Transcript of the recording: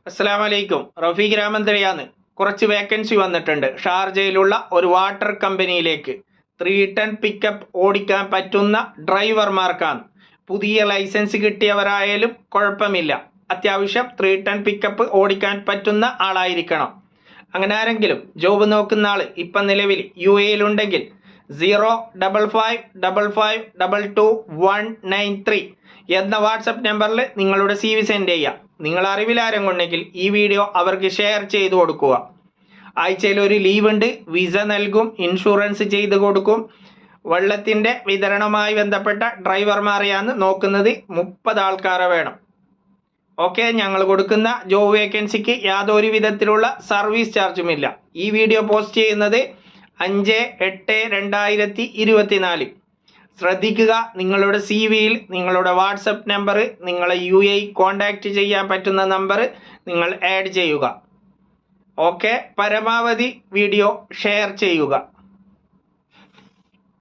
അസ്സലാമലൈക്കും. റഫീഖ് രാമന്തരയാണ്. കുറച്ച് വേക്കൻസി വന്നിട്ടുണ്ട്. ഷാർജയിലുള്ള ഒരു വാട്ടർ കമ്പനിയിലേക്ക് 3 ടൺ പിക്കപ്പ് ഓടിക്കാൻ പറ്റുന്ന ഡ്രൈവർമാർക്കാണ്. പുതിയ ലൈസൻസ് കിട്ടിയവരായാലും കുഴപ്പമില്ല. അത്യാവശ്യം 3 ടൺ പിക്കപ്പ് ഓടിക്കാൻ പറ്റുന്ന ആളായിരിക്കണം. അങ്ങനെ ആരെങ്കിലും ജോബ് നോക്കുന്ന ആൾ ഇപ്പം നിലവിൽ UAE-യിലുണ്ടെങ്കിൽ 05555222193 എന്ന വാട്സപ്പ് നമ്പറിൽ നിങ്ങളുടെ CV സെൻഡ് ചെയ്യുക. നിങ്ങൾ അറിവിലാരെങ്കുണ്ടെങ്കിൽ ഈ വീഡിയോ അവർക്ക് ഷെയർ ചെയ്ത് കൊടുക്കുക. ആഴ്ചയിൽ ഒരു ലീവ് ഉണ്ട്, വിസ നൽകും, ഇൻഷുറൻസ് ചെയ്ത് കൊടുക്കും. വെള്ളത്തിൻ്റെ വിതരണവുമായി ബന്ധപ്പെട്ട ഡ്രൈവർമാരെയാണ് നോക്കുന്നത്. 30 ആൾക്കാരെ വേണം. ഓക്കെ, ഞങ്ങൾ കൊടുക്കുന്ന ജോബ് വേക്കൻസിക്ക് യാതൊരു വിധത്തിലുള്ള സർവീസ് ചാർജുമില്ല. ഈ വീഡിയോ പോസ്റ്റ് ചെയ്യുന്നത് 5/8/2024. ശ്രദ്ധിക്കുക, നിങ്ങളുടെ CVയിൽ നിങ്ങളുടെ വാട്സപ്പ് നമ്പർ, നിങ്ങളെ UAE കോൺടാക്റ്റ് ചെയ്യാൻ പറ്റുന്ന നമ്പർ നിങ്ങൾ ആഡ് ചെയ്യുക. ഓക്കെ, പരമാവധി വീഡിയോ ഷെയർ ചെയ്യുക.